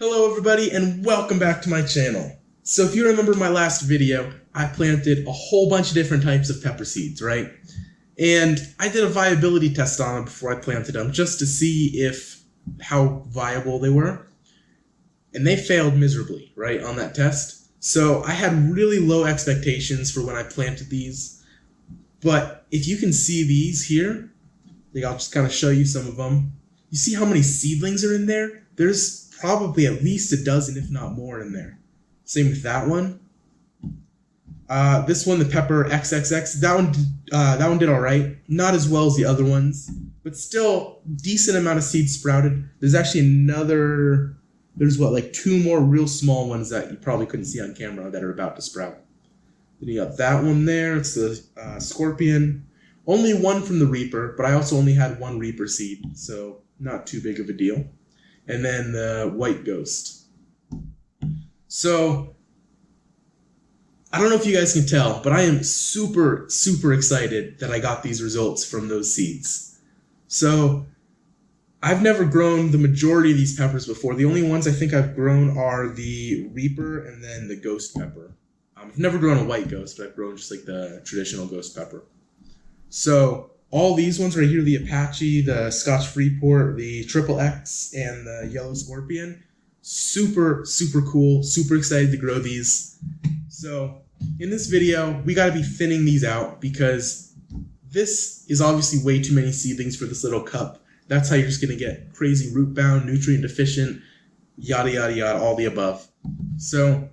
Hello everybody and welcome back to my channel. So if you remember my last video, I planted a whole bunch of different types of pepper seeds, right? And I did a viability test on them before I planted them just to see how viable they were. And they failed miserably, right, on that test. So I had really low expectations for when I planted these. But if you can see these here, I'll just kind of show you some of them. You see how many seedlings are in there? There's probably at least a dozen, if not more, in there. Same with that one. This one, the pepper XXX, that one did all right. Not as well as the other ones, but still decent amount of seeds sprouted. There's actually like two more real small ones that you probably couldn't see on camera that are about to sprout. Then you got that one there. It's the scorpion. Only one from the reaper, but I also only had one reaper seed, so not too big of a deal. And then the white ghost. So, I don't know if you guys can tell, but I am super, super excited that I got these results from those seeds. So, I've never grown the majority of these peppers before. The only ones I think I've grown are the reaper and then the ghost pepper. I've never grown a white ghost, but I've grown just like the traditional ghost pepper. So, all these ones right here, the Apache, the Scotch Freeport, the Triple X, and the Yellow Scorpion, super, super cool, super excited to grow these. So in this video, we got to be thinning these out because this is obviously way too many seedlings for this little cup. That's how you're just going to get crazy root bound, nutrient deficient, yada, yada, yada, all the above. So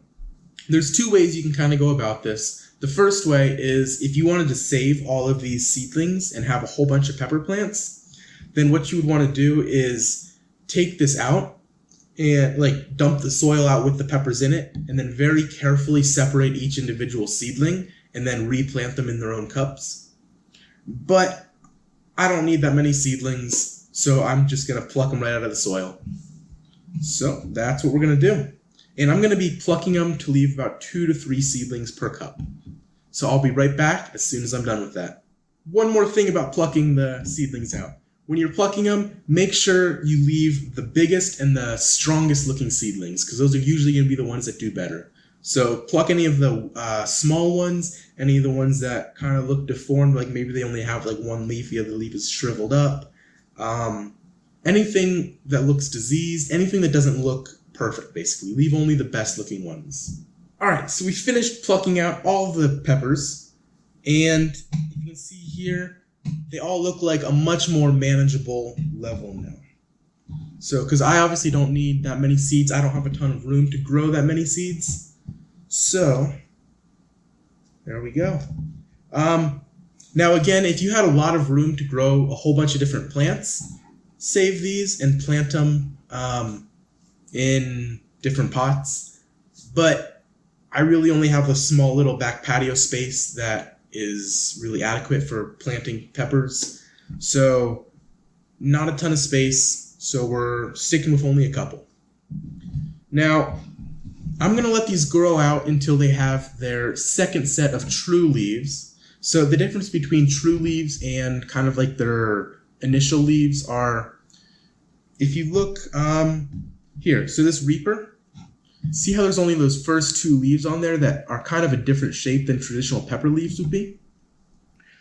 there's two ways you can kind of go about this. The first way is if you wanted to save all of these seedlings and have a whole bunch of pepper plants, then what you would want to do is take this out and dump the soil out with the peppers in it and then very carefully separate each individual seedling and then replant them in their own cups. But I don't need that many seedlings, so I'm just going to pluck them right out of the soil. So that's what we're going to do. And I'm going to be plucking them to leave about 2 to 3 seedlings per cup. So I'll be right back as soon as I'm done with that. One more thing about plucking the seedlings out. When you're plucking them, make sure you leave the biggest and the strongest looking seedlings, because those are usually going to be the ones that do better. So pluck any of the small ones, any of the ones that kind of look deformed, like maybe they only have like one leaf, the other leaf is shriveled up. Anything that looks diseased, anything that doesn't look perfect, basically. Leave only the best looking ones. Alright, so we finished plucking out all the peppers, and you can see here, they all look like a much more manageable level now. So, because I obviously don't need that many seeds, I don't have a ton of room to grow that many seeds. So, there we go. Now again, if you had a lot of room to grow a whole bunch of different plants, save these and plant them in different pots, but I really only have a small little back patio space that is really adequate for planting peppers, so not a ton of space, so we're sticking with only a couple. Now, I'm going to let these grow out until they have their second set of true leaves. So the difference between true leaves and kind of like their initial leaves are, if you look here, so this Reaper, see how there's only those first 2 leaves on there that are kind of a different shape than traditional pepper leaves would be?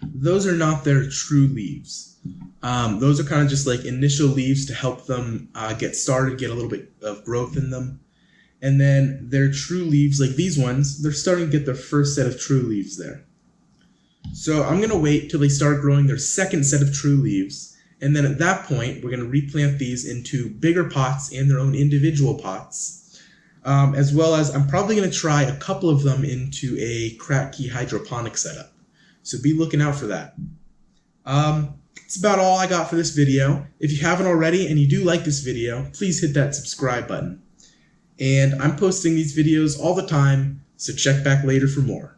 Those are not their true leaves. Those are kind of just like initial leaves to help them get started, get a little bit of growth in them. And then their true leaves, like these ones, they're starting to get their first set of true leaves there. So I'm going to wait till they start growing their second set of true leaves. And then at that point, we're going to replant these into bigger pots and their own individual pots. As well as I'm probably going to try a couple of them into a Kratky hydroponic setup. So be looking out for that. That's about all I got for this video. If you haven't already and you do like this video, please hit that subscribe button. And I'm posting these videos all the time, so check back later for more.